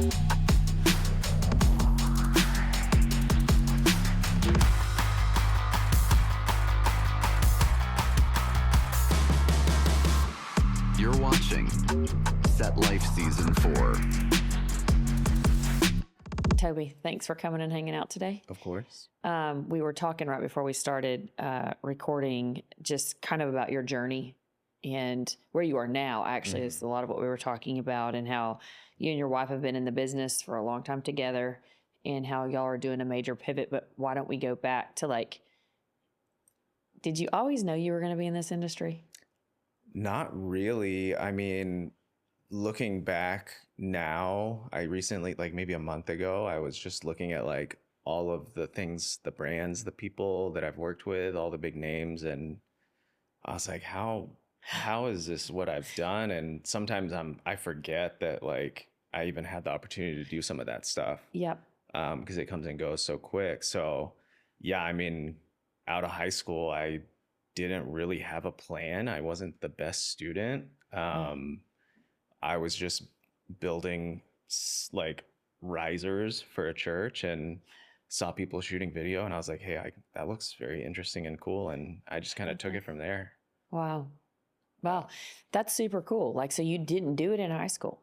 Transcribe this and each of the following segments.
You're watching Set Life Season 4. Toby, thanks for coming and hanging out today. Of course. We were talking right before we started recording just kind of about your journey and where you are now, actually, is a lot of what we were talking about, and how you and your wife have been in the business for a long time together and how y'all are doing a major pivot. But why don't we go back to, like, did you always know you were going to be in this industry? Not really. I mean, looking back now, I recently, like maybe a month ago, I was just looking at like all of the things, the brands, the people that I've worked with, all the big names, and I was like, how is this what I've done? And sometimes I forget that like I even had the opportunity to do some of that stuff. Yep. Because it comes and goes so quick. So yeah, I mean, out of high school, I didn't really have a plan. I wasn't the best student. I was just building like risers for a church and saw people shooting video, and I was like, hey, that looks very interesting and cool. And I just kind of took it from there. Wow. That's super cool. Like, so you didn't do it in high school?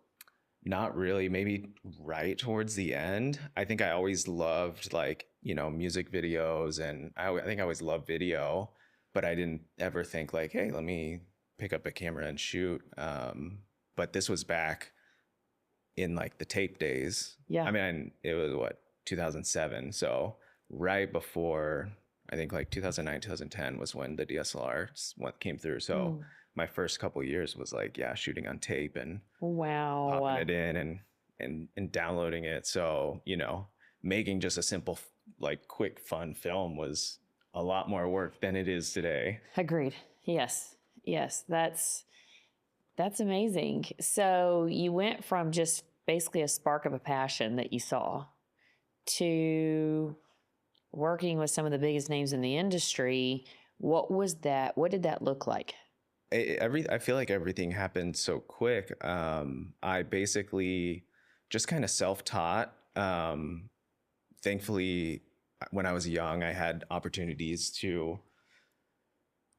Not really. Maybe right towards the end. I think I always loved like, music videos, and I think I always loved video, but I didn't ever think like, hey, let me pick up a camera and shoot. But this was back in like the tape days. Yeah. I mean, it was 2007. So right before, I think like 2009, 2010 was when the DSLR came through. So my first couple of years was like, shooting on tape and popping it in and downloading it. So, making just a simple, like quick, fun film was a lot more work than it is today. Agreed. Yes. That's amazing. So you went from just basically a spark of a passion that you saw to working with some of the biggest names in the industry. What was that? What did that look like? I feel like everything happened so quick. I basically just kind of self-taught. Thankfully, when I was young, I had opportunities to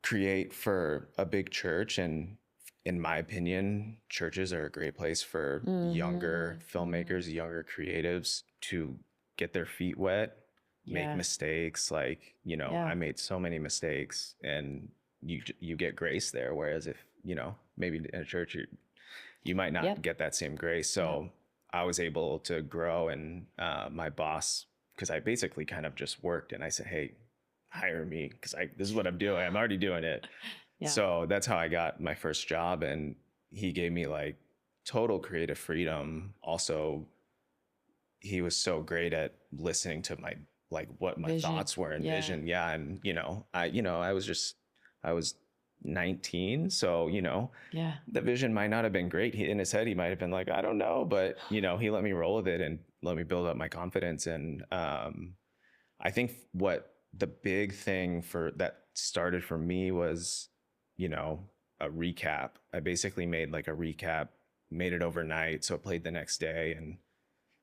create for a big church. And in my opinion, churches are a great place for younger filmmakers, younger creatives to get their feet wet, make mistakes. Like, I made so many mistakes, and you get grace there. Whereas if, maybe in a church, you might not get that same grace. So I was able to grow, and my boss, because I basically kind of just worked, and I said, hey, hire me, because this is what I'm doing. I'm already doing it. Yeah. So that's how I got my first job. And he gave me like total creative freedom. Also, he was so great at listening to my, like what my thoughts were and vision. Yeah. And, I was 19. So, the vision might not have been great. In his head, he might've been like, I don't know, but he let me roll with it and let me build up my confidence. And, I think what the big thing that started for me was, a recap. I basically made like a recap, made it overnight. So it played the next day, and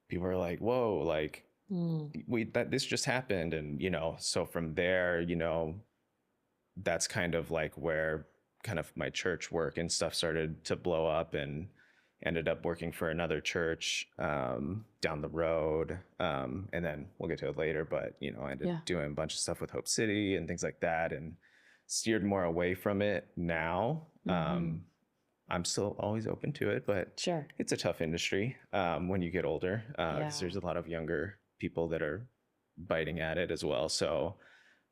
people were like, whoa, like this just happened. And, so from there, that's kind of like where kind of my church work and stuff started to blow up, and ended up working for another church down the road. And then we'll get to it later, but, I ended up doing a bunch of stuff with Hope City and things like that, and steered more away from it now. I'm still always open to it, but sure, it's a tough industry when you get older, because there's a lot of younger people that are biting at it as well. So,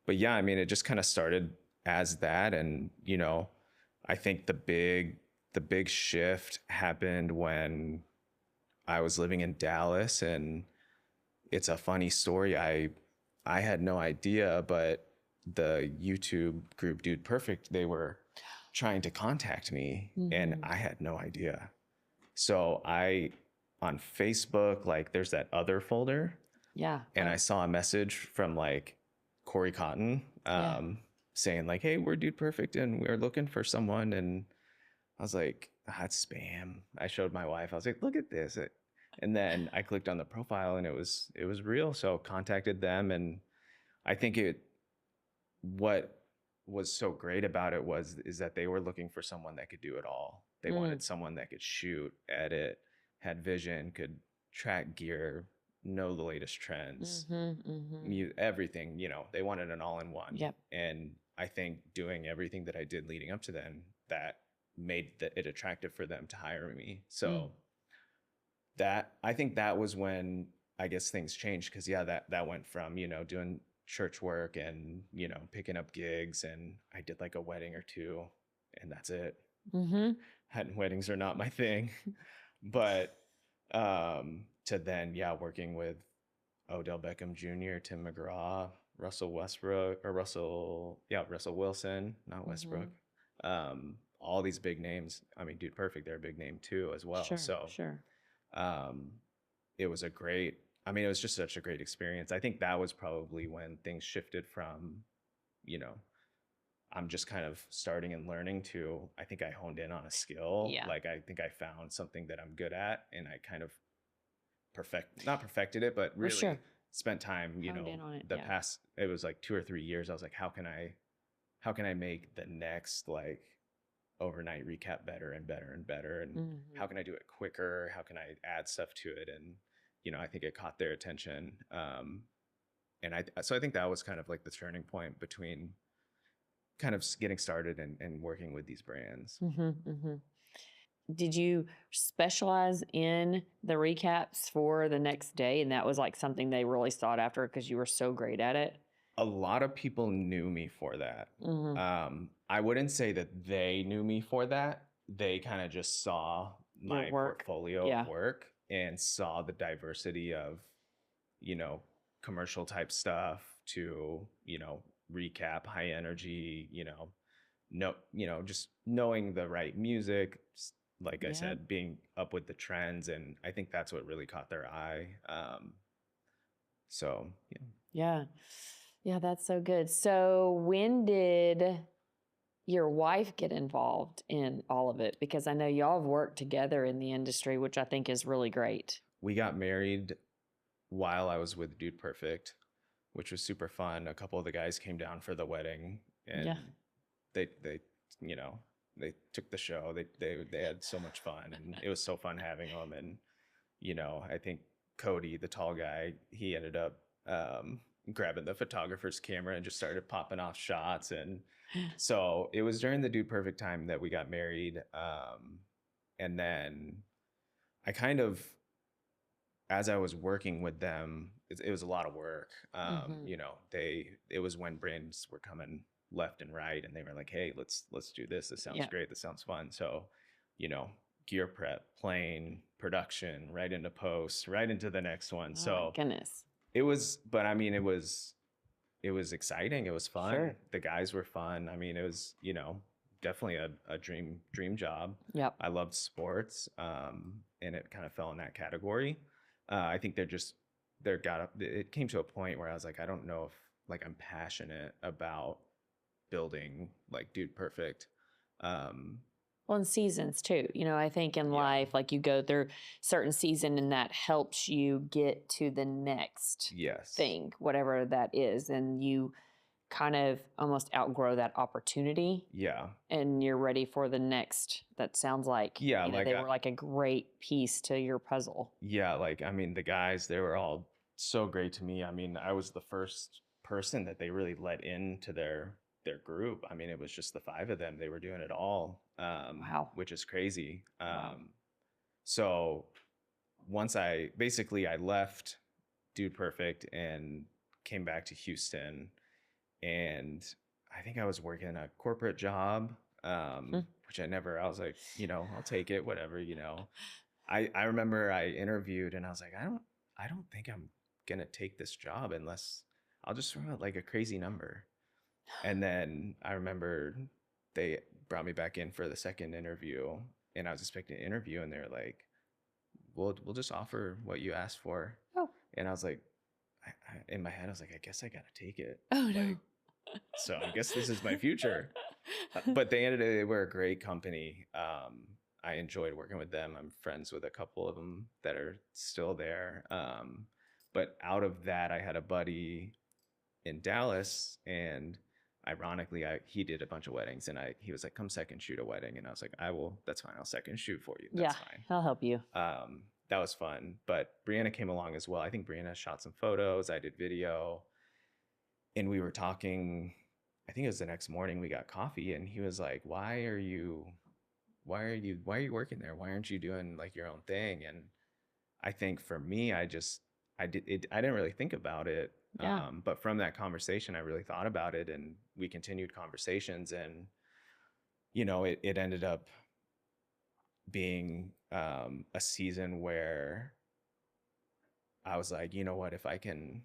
but yeah, I mean, it just kind of started as that. And, I think the big shift happened when I was living in Dallas, and it's a funny story. I had no idea, but the YouTube group Dude Perfect, they were trying to contact me, and I had no idea. So on Facebook, like there's that other folder. Yeah. And I saw a message from like Corey Cotton saying like, hey, we're Dude Perfect and we're looking for someone. And I was like, that's spam. I showed my wife. I was like, look at this. And then I clicked on the profile and it was real. So contacted them, and I think what was so great about it is that they were looking for someone that could do it all. They wanted someone that could shoot, edit, had vision, could track gear, know the latest trends, everything, they wanted an all-in-one. Yep. And I think doing everything that I did leading up to then, that made it attractive for them to hire me. So I think that was when I guess things changed, because that went from, doing church work and, picking up gigs, and I did like a wedding or two, and that's it. Weddings are not my thing. But to then, working with Odell Beckham Jr., Tim McGraw, Russell Wilson, not Westbrook. All these big names. I mean, Dude Perfect, they're a big name too as well. Sure. It was it was just such a great experience. I think that was probably when things shifted from, I'm just kind of starting and learning to, I think I honed in on a skill. Yeah. Like, I think I found something that I'm good at, and I kind of not perfected it, but really spent time, Honed in on it, past, it was like 2 or 3 years. I was like, how can I make the next like overnight recap better and better and better? And how can I do it quicker? How can I add stuff to it? And, I think it caught their attention. So I think that was kind of like the turning point between kind of getting started and working with these brands. Did you specialize in the recaps for the next day? And that was like something they really sought after because you were so great at it? A lot of people knew me for that. I wouldn't say that they knew me for that. They kind of just saw my portfolio of work and saw the diversity of, commercial type stuff to, recap, high energy, just knowing the right music, like I said, being up with the trends. And I think that's what really caught their eye. Yeah, that's so good. So when did your wife get involved in all of it? Because I know y'all have worked together in the industry, which I think is really great. We got married while I was with Dude Perfect, which was super fun. A couple of the guys came down for the wedding, and they took the show. They had so much fun, and it was so fun having them. And, I think Cody, the tall guy, he ended up grabbing the photographer's camera and just started popping off shots. And so it was during the Dude Perfect time that we got married. And then I kind of, as I was working with them, it was a lot of work. It was when brands were coming left and right, and they were like, hey, let's do this. This sounds great. This sounds fun. So, gear prep, plane, production, right into post, right into the next one. Oh, so my goodness. It was exciting. It was fun. Sure. The guys were fun. I mean, it was, definitely a dream job. Yep. I loved sports. And it kind of fell in that category. I think it came to a point where I was like, I don't know if like I'm passionate about building like Dude Perfect. Well, in seasons too. I think in life, like you go through certain season and that helps you get to the next thing, whatever that is. And you kind of almost outgrow that opportunity. Yeah. And you're ready for the next. That sounds like, they were like a great piece to your puzzle. Yeah. Like, I mean, the guys, they were all so great to me. I mean, I was the first person that they really let into their group. I mean, it was just the 5 of them. They were doing it all. Wow. Which is crazy. Wow. So once I left Dude Perfect and came back to Houston, and I think I was working a corporate job, which I was like, I'll take it, whatever, I remember I interviewed and I was like, I don't think I'm going to take this job unless I'll just throw out like a crazy number. And then I remember they brought me back in for the second interview, and I was expecting an interview, and they're like, we'll just offer what you asked for. Oh. And I was like, in my head, I was like, I guess I got to take it. Oh, no. So I guess this is my future. But they were a great company. I enjoyed working with them. I'm friends with a couple of them that are still there. But out of that, I had a buddy in Dallas, and ironically, he did a bunch of weddings, and he was like, "Come second shoot a wedding," and I was like, "I will. That's fine. I'll second shoot for you. That's fine. I'll help you. That was fun." But Brianna came along as well. I think Brianna shot some photos. I did video, and we were talking. I think it was the next morning. We got coffee, and he was like, "Why are you working there? Why aren't you doing like your own thing?" And I think for me, I didn't really think about it. Yeah. But from that conversation, I really thought about it, and we continued conversations, and it ended up being a season where I was like, you know what, if I can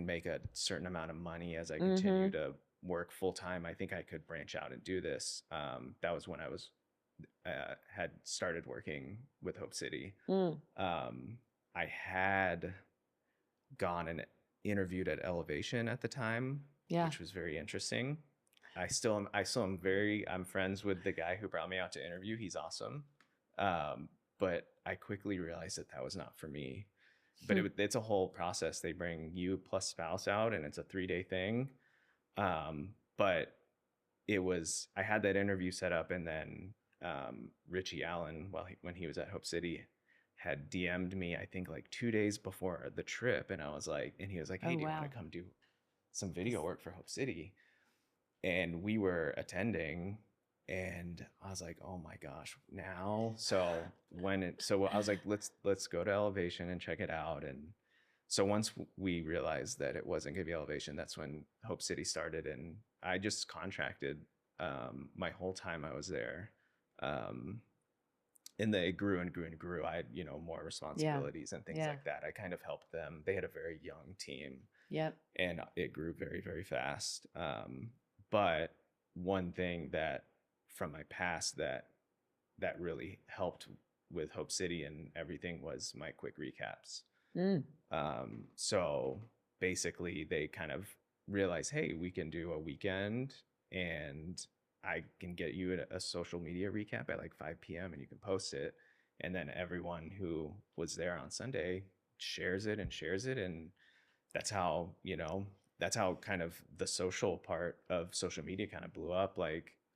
make a certain amount of money as I continue to work full time, I think I could branch out and do this. That was when I had started working with Hope City. I had gone and interviewed at Elevation at the time, which was very interesting. I'm friends with the guy who brought me out to interview. He's awesome. But I quickly realized that was not for me. But it's a whole process. They bring you plus spouse out, and it's a 3-day thing. But I had that interview set up, and then Richie Allen, when he was at Hope City, had DM'd me, I think like 2 days before the trip. And he was like, "Hey, do you want to come do some video work for Hope City?" And we were attending, and I was like, "Oh my gosh, now." So I was like, let's go to Elevation and check it out. And so once we realized that it wasn't going to be Elevation, that's when Hope City started. And I just contracted my whole time I was there. And they grew and grew and grew. I had, more responsibilities and things like that. I kind of helped them. They had a very young team. Yep. And it grew very, very fast. But one thing that from my past that really helped with Hope City and everything was my quick recaps. So basically they kind of realized, hey, we can do a weekend, and I can get you a social media recap at like 5 p.m. and you can post it. And then everyone who was there on Sunday shares it. And that's how kind of the social part of social media kind of blew up.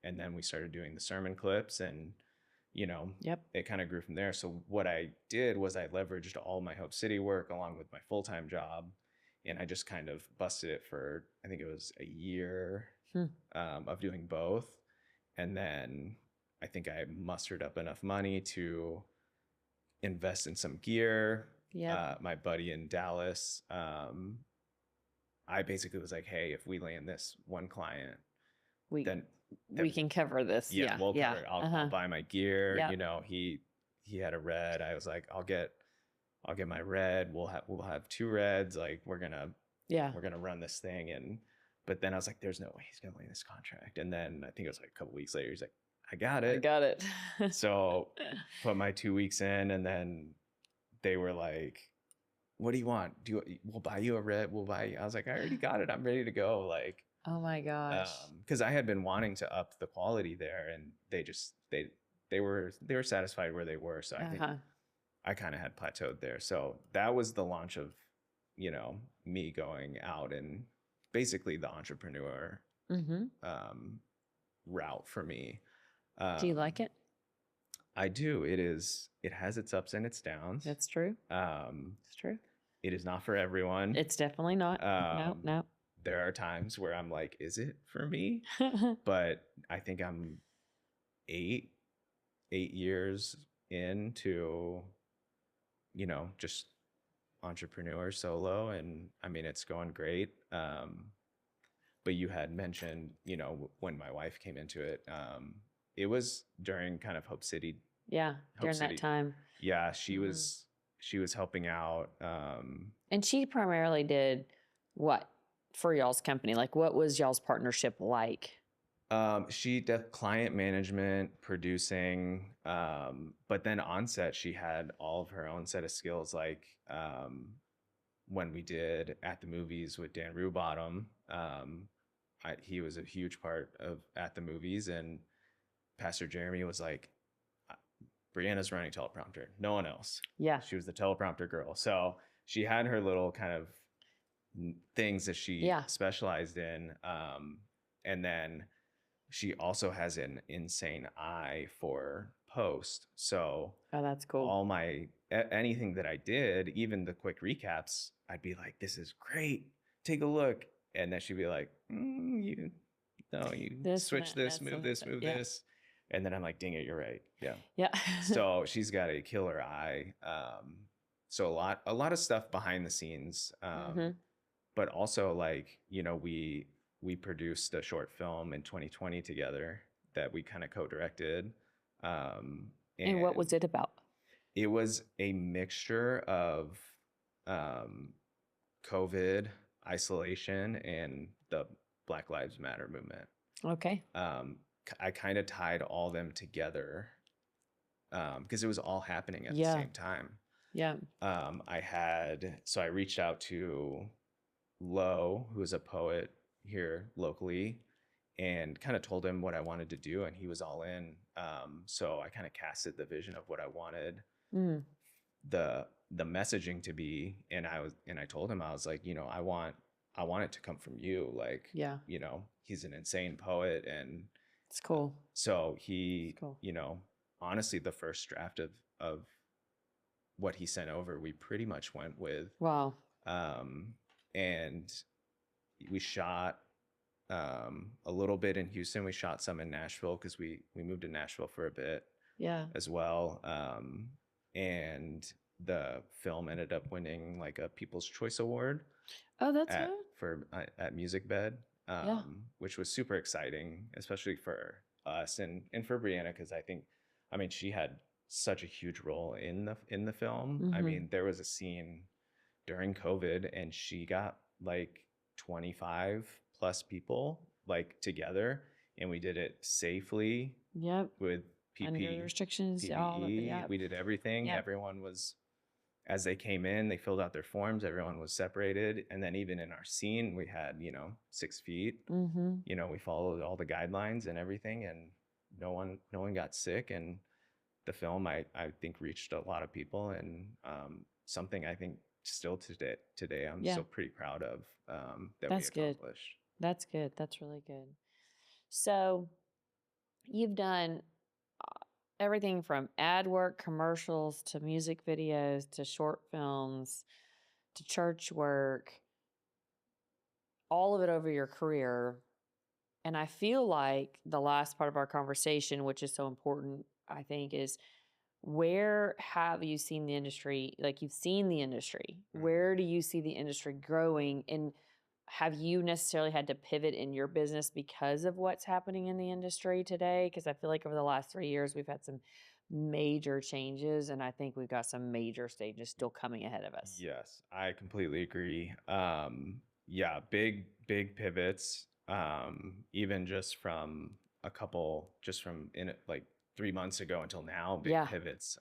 And then we started doing the sermon clips, and, it kind of grew from there. So what I did was I leveraged all my Hope City work along with my full-time job. And I just kind of busted it for, I think it was a year of doing both. And then I think I mustered up enough money to invest in some gear. My buddy in Dallas, I basically was like, hey, if we land this one client, then we can cover this. We'll cover it. I'll buy my gear. Yep. He had a red. I was like, I'll get my red. We'll have 2 reds. Like we're gonna run this thing. But then I was like, there's no way he's gonna land this contract. And then I think it was like a couple weeks later, he's like, I got it. So put my 2 weeks in, and then they were like, what do you want? We'll buy you a red. I was like, I already got it. I'm ready to go. Like, oh my gosh. Because I had been wanting to up the quality there, and they were satisfied where they were. So I think I kind of had plateaued there. So that was the launch of, me going out and basically the entrepreneur route for me. Do you like it? I do. It has its ups and its downs. That's true. It's true. It is not for everyone. It's definitely not. No. There are times where I'm like, is it for me? But I think I'm 8 years into, just entrepreneur solo. And I mean, it's going great. But you had mentioned, when my wife came into it, it was during kind of Hope City. Yeah. During that time. Yeah. She was helping out. And she primarily did what for y'all's company? Like, what was y'all's partnership like? She did client management, producing, but then on set, she had all of her own set of skills. Like, when we did At the Movies with Dan Rubottom, he was a huge part of At the Movies, and Pastor Jeremy was like, Brianna's running teleprompter, no one else. Yeah. She was the teleprompter girl. So she had her little kind of things that she specialized in. And then she also has an insane eye for post. So Oh, that's cool. all my anything that I did, even the quick recaps, I'd be like, "This is great. Take a look." And then she'd be like, "You switch this, move this, move this." And then I'm like, "Dang it, you're right." Yeah. Yeah. So she's got a killer eye. So a lot of stuff behind the scenes. But also like, we produced a short film in 2020 together that we kind of co-directed. And what was it about? It was a mixture of COVID, isolation, and the Black Lives Matter movement. Okay. I kind of tied all them together because it was all happening at the same time. Yeah. I reached out to Lo, who is a poet here locally, and kind of told him what I wanted to do, and he was all in. So I kind of casted the vision of what I wanted the messaging to be, and I told him, I was like, I want it to come from you, like, he's an insane poet, and it's cool. So he, honestly, the first draft of what he sent over, we pretty much went with. Wow. And we shot a little bit in Houston. We shot some in Nashville because we moved to Nashville for a bit. Yeah. As well. And the film ended up winning like a People's Choice Award. Oh, that's good. At Music Bed, which was super exciting, especially for us and for Brianna, because she had such a huge role in the film. I mean, there was a scene during COVID, and she got like 25 plus people like together, and we did it safely. Yep. With under restrictions, PPE. all of it. We did everything. Yep. Everyone was, as they came in, they filled out their forms. Everyone was separated, and then even in our scene, we had 6 feet. We followed all the guidelines and everything, and no one got sick. And the film, I think, reached a lot of people, and something I think still today I'm still pretty proud of that we accomplished. Good. That's good. That's really good. So you've done everything from ad work, commercials, to music videos, to short films, to church work, all of it over your career. And I feel like the last part of our conversation, which is so important, I think, is where have you seen the industry? Like, you've seen the industry. Where do you see the industry growing? And have you necessarily had to pivot in your business because of what's happening in the industry today? Because I feel like over the last 3 years, we've had some major changes, and I think we've got some major stages still coming ahead of us. Yes, I completely agree. Big pivots, even just from in like 3 months ago until now, big pivots.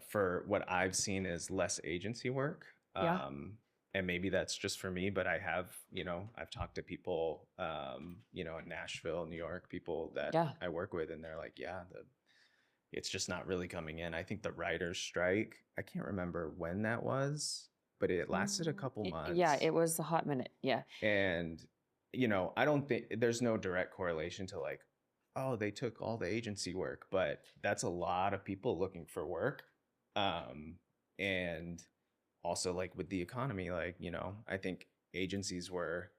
For what I've seen is less agency work. And maybe that's just for me, but I've talked to people, in Nashville, New York, people that I work with, and they're like, it's just not really coming in. I think the writer's strike, I can't remember when that was, but it lasted a couple months. Yeah, it was a hot minute. Yeah. And, I don't think there's no direct correlation to like, oh, they took all the agency work, but that's a lot of people looking for work. And also, like, with the economy, like, I think agencies were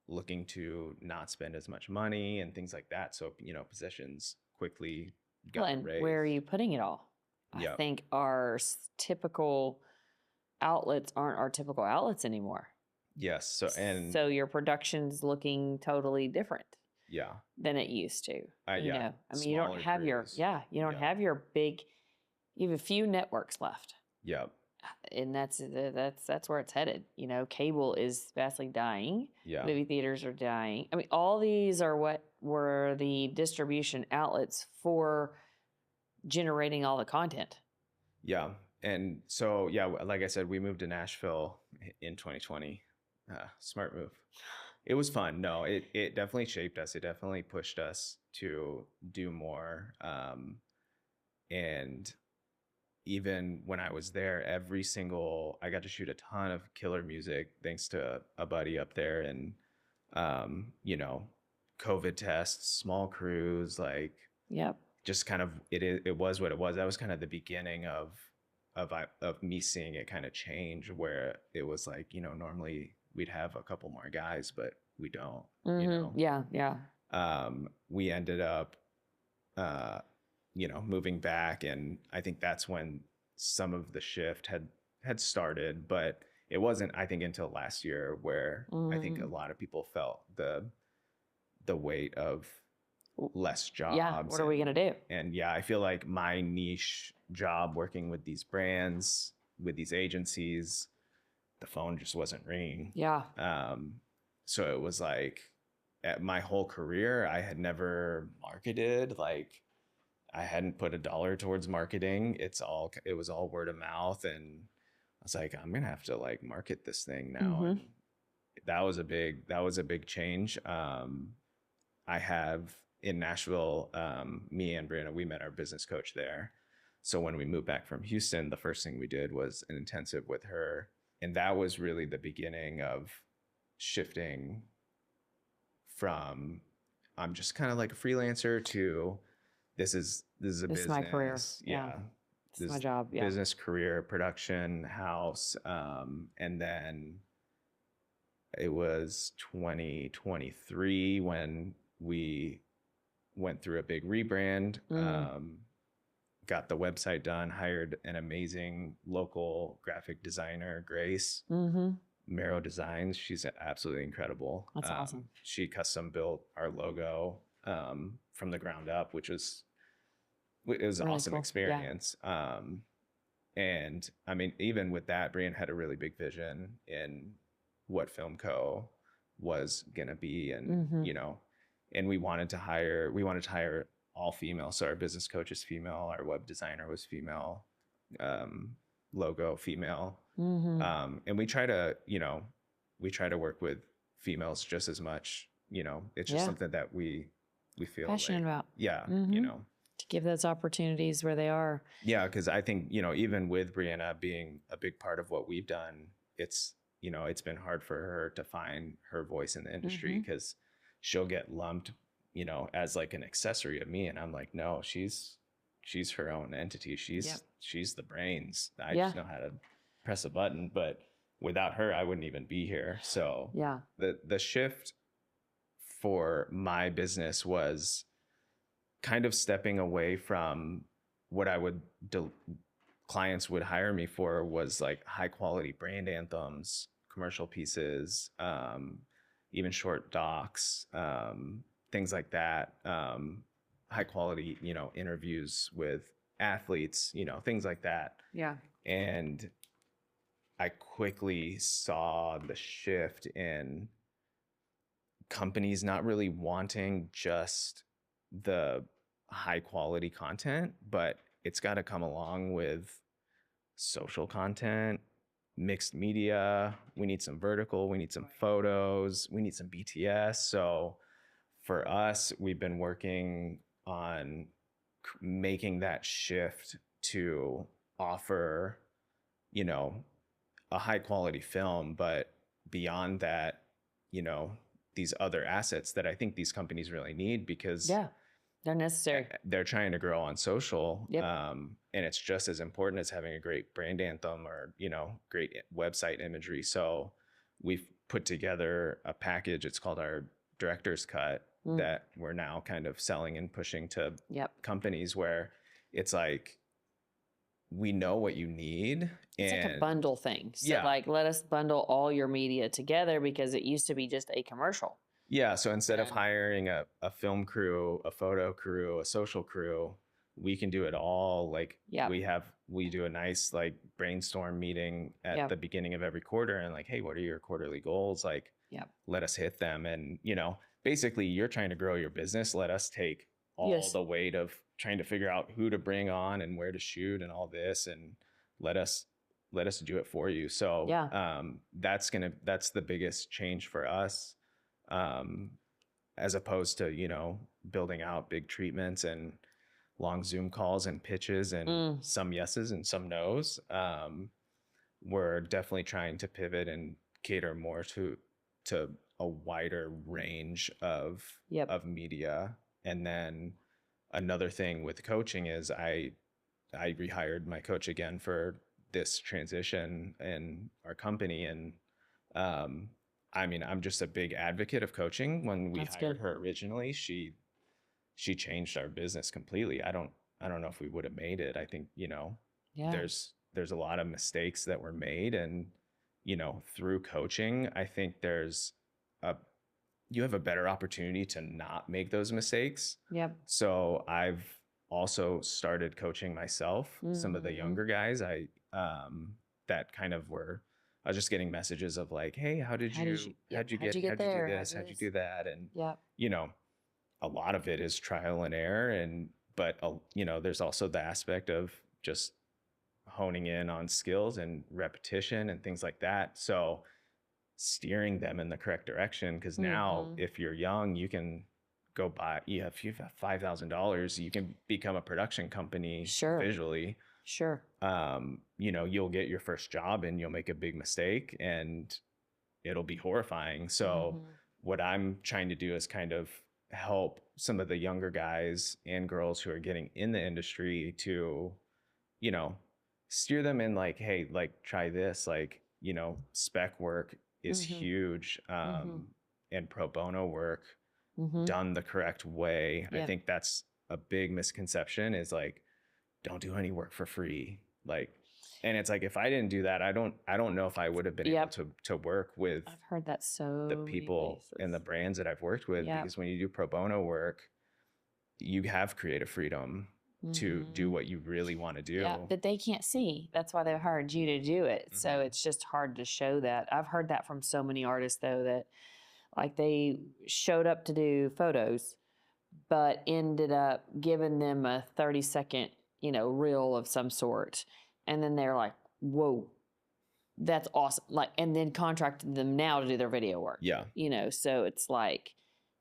looking to not spend as much money and things like that. So, positions quickly got raised. Where are you putting it all? I think our typical outlets aren't our typical outlets anymore. Yes. So your production's looking totally different. Yeah. Than it used to. You don't have crews. have your big, you have a few networks left. Yep. And that's where it's headed. Cable is vastly dying. Yeah. Movie theaters are dying. I mean, all these are what were the distribution outlets for generating all the content. Yeah. And so, like I said, we moved to Nashville in 2020. Smart move. It was fun. No, it definitely shaped us. It definitely pushed us to do more. And even when I was there, I got to shoot a ton of killer music thanks to a buddy up there. And, you know, COVID tests, small crews, like Yep. just kind of, it was what it was. That was kind of the beginning of me seeing it kind of change, where it was like, you know, normally we'd have a couple more guys, but we don't, you know? Yeah. Yeah. We ended up, you know, moving back, and I think that's when some of the shift had started, but it wasn't, I think, until last year where I think a lot of people felt the weight of less jobs. Yeah. What are we going to do? And yeah, I feel like my niche job working with these brands, with these agencies, the phone just wasn't ringing. Yeah. So it was like, at my whole career, I had never marketed. Like, I hadn't put $1 towards marketing. It was all word of mouth. And I was like, I'm going to have to like market this thing now. And that was a big change. I have in Nashville, me and Brianna, we met our business coach there. So when we moved back from Houston, the first thing we did was an intensive with her. And that was really the beginning of shifting from, I'm just kind of like a freelancer, to this is a business. My career. Yeah. This is my job. Yeah. Business, career, production, house. And then it was 2023 when we went through a big rebrand, got the website done, hired an amazing local graphic designer, Grace. Marrow Designs. She's absolutely incredible. That's awesome. She custom built our logo from the ground up, which was an Really awesome cool. experience. And I mean, even with that, Brian had a really big vision in what Filmco was gonna be, and you know, and we wanted to hire all female. So our business coach is female, our web designer was female, logo female. And we try to work with females just as much, you know, it's just something that we feel passionate about. Yeah. You know, to give those opportunities where they are. Yeah. Cause I think, you know, even with Brianna being a big part of what we've done, it's, you know, it's been hard for her to find her voice in the industry, because she'll get lumped, you know, as like an accessory of me. And I'm like, no, she's her own entity. She's the brains. I just know how to press a button, but without her, I wouldn't even be here. So the shift for my business was kind of stepping away from what clients would hire me for, was like high quality brand anthems, commercial pieces, even short docs, things like that. High quality, you know, interviews with athletes, you know, things like that. Yeah. And I quickly saw the shift in companies not really wanting just the high quality content, but it's got to come along with social content, mixed media. We need some vertical, we need some photos, we need some BTS. So for us, we've been working on making that shift to offer, you know, a high quality film, but beyond that, you know, these other assets that I think these companies really need, because they're necessary. They're trying to grow on social. And it's just as important as having a great brand anthem or, you know, great website imagery. So we've put together a package. It's called our director's cut that we're now kind of selling and pushing to companies, where it's like, we know what you need. It's like a bundle thing. So like, let us bundle all your media together, because it used to be just a commercial. Yeah. So instead of hiring a film crew, a photo crew, a social crew, we can do it all. Like we do a nice like brainstorm meeting at the beginning of every quarter, and like, hey, what are your quarterly goals? Like, let us hit them. And, you know, basically you're trying to grow your business. Let us take all the weight of trying to figure out who to bring on and where to shoot and all this, and let us do it for you. So that's the biggest change for us, as opposed to, you know, building out big treatments and long Zoom calls and pitches and some yeses and some nos. We're definitely trying to pivot and cater more to a wider range of media. And then another thing with coaching is I rehired my coach again for this transition in our company. And I mean, I'm just a big advocate of coaching. When we hired her originally, she changed our business completely. I don't know if we would have made it. I think, there's a lot of mistakes that were made, and through coaching, I think you have a better opportunity to not make those mistakes. Yep. So I've also started coaching myself. Some of the younger guys, that kind of I was just getting messages of like, hey, how'd you do this? How'd you do that? And a lot of it is trial and error, but there's also the aspect of just honing in on skills and repetition and things like that. So steering them in the correct direction, because now if you're young, you can go buy. If you have $5,000, you can become a production company visually. Sure. You'll get your first job and you'll make a big mistake and it'll be horrifying. So what I'm trying to do is kind of help some of the younger guys and girls who are getting in the industry to, steer them in like, hey, like try this, like, spec work is huge. And pro bono work done the correct way. I think that's a big misconception, is like, don't do any work for free. Like, and it's like, if I didn't do that, I don't know if I would have been able to work with I've heard that the people and the brands that I've worked with, because when you do pro bono work, you have creative freedom to do what you really want to do. Yeah, that they can't see. That's why they hired you to do it. So it's just hard to show that. I've heard that from so many artists, though, that like they showed up to do photos, but ended up giving them a 30-second, reel of some sort. And then they're like, whoa, that's awesome. Like, and then contracted them now to do their video work. Yeah. So it's like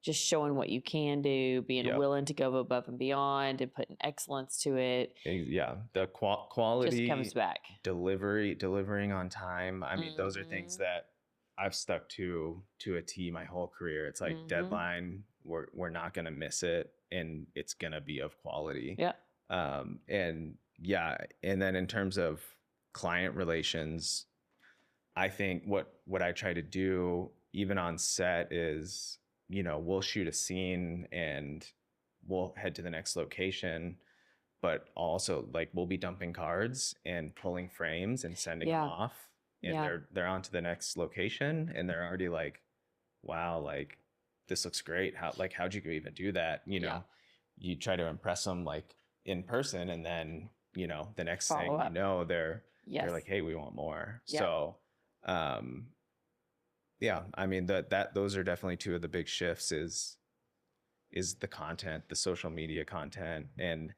just showing what you can do, being willing to go above and beyond and putting excellence to it. Yeah. The quality just comes back. Delivering on time. I mean, those are things that I've stuck to a T my whole career. It's like deadline, we're not going to miss it, and it's going to be of quality. Yeah. And then in terms of client relations, I think what I try to do even on set is, we'll shoot a scene and we'll head to the next location, but also like we'll be dumping cards and pulling frames and sending them off, and they're on to the next location, and they're already like, wow, like this looks great. How'd you even do that? You try to impress them like in person, and then, the next thing they're like, hey, we want more. Yeah. So, I mean, those are definitely two of the big shifts is the content, the social media content, and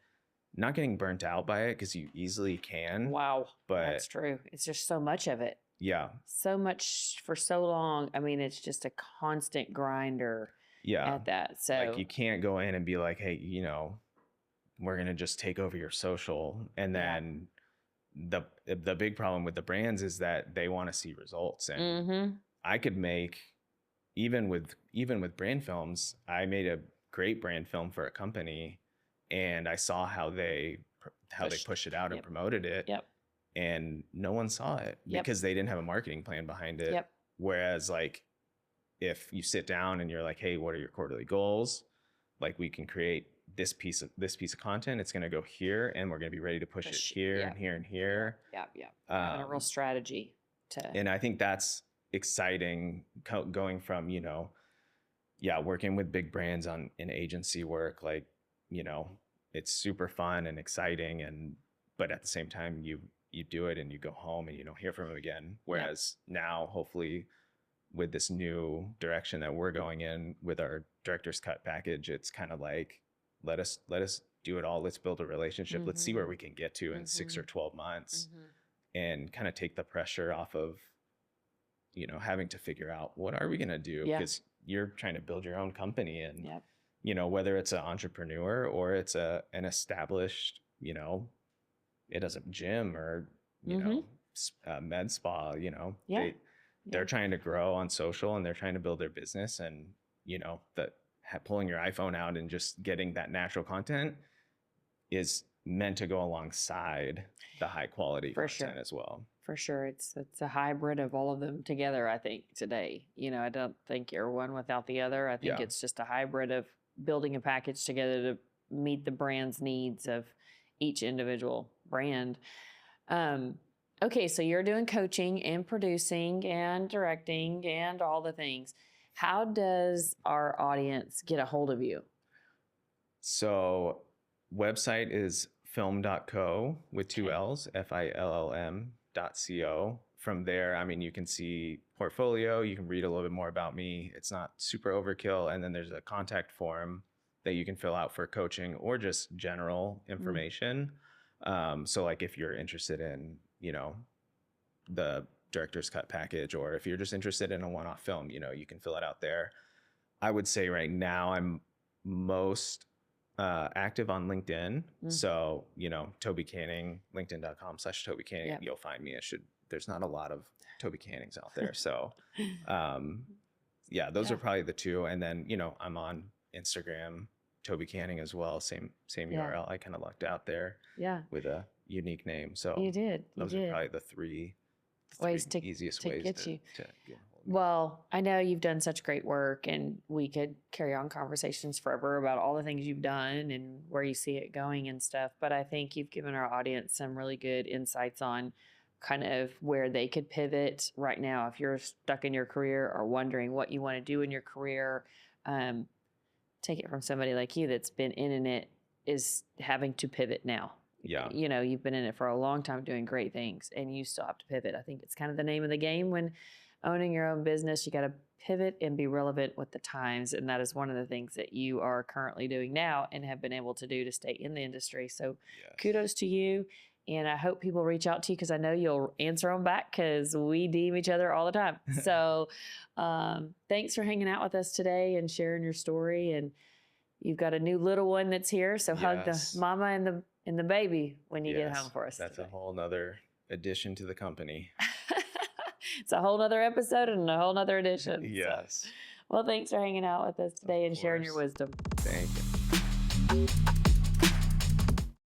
not getting burnt out by it, because you easily can. Wow. But that's true. It's just so much of it. Yeah. So much for so long. I mean, it's just a constant grinder at that. So like you can't go in and be like, hey, we're going to just take over your social. And then the big problem with the brands is that they want to see results. And I could make, even with brand films, I made a great brand film for a company, and I saw how they pushed it out and promoted it. Yep. And no one saw it because they didn't have a marketing plan behind it. Yep. Whereas like if you sit down and you're like, hey, what are your quarterly goals? Like, we can create this piece of content. It's going to go here, and we're going to be ready to push it here and here and here. Yeah. Having a real strategy and I think that's exciting, going from, working with big brands in agency work, like, it's super fun and exciting, but at the same time you do it and you go home and you don't hear from them again. Whereas now, hopefully, with this new direction that we're going in with our director's cut package, it's kind of like, let us do it all. Let's build a relationship. Let's see where we can get to in 6 or 12 months, and kind of take the pressure off of, having to figure out what are we going to do, because you're trying to build your own company, and whether it's an entrepreneur or it's an established, it does a gym or, med spa, Yeah. they're trying to grow on social and they're trying to build their business, and, that pulling your iPhone out and just getting that natural content is meant to go alongside the high quality content as well. For sure. It's a hybrid of all of them together, I think, today. I don't think you're one without the other. I think it's just a hybrid of building a package together to meet the brand's needs of each individual brand. Okay, so you're doing coaching and producing and directing and all the things. How does our audience get a hold of you? So website is film.co with 2 L's, FILLM.co. From there, I mean, you can see portfolio, you can read a little bit more about me. It's not super overkill. And then there's a contact form that you can fill out for coaching or just general information. So like if you're interested in, the director's cut package, or if you're just interested in a one-off film, you can fill it out there. I would say right now I'm most active on LinkedIn. So, Toby Canning, linkedin.com/Toby Canning, you'll find me. There's not a lot of Toby Cannings out there. So, those are probably the two. And then, I'm on Instagram, Toby Canning as well. Same URL. I kind of lucked out there with a unique name. So you did. Those are probably the three easiest ways get you. to get Well, I know you've done such great work, and we could carry on conversations forever about all the things you've done and where you see it going and stuff. But I think you've given our audience some really good insights on kind of where they could pivot right now. If you're stuck in your career or wondering what you want to do in your career, take it from somebody like you that's been in it, is having to pivot now. Yeah. You've been in it for a long time doing great things, and you still have to pivot. I think it's kind of the name of the game when owning your own business. You got to pivot and be relevant with the times. And that is one of the things that you are currently doing now and have been able to do to stay in the industry. So kudos to you. And I hope people reach out to you, because I know you'll answer them back, because we DM each other all the time. So thanks for hanging out with us today and sharing your story. And you've got a new little one that's here. So hug the mama and the baby when you get home for us. That's a whole nother addition to the company. It's a whole nother episode and a whole nother edition. Yes. So. Well, thanks for hanging out with us today and sharing your wisdom. Thank you.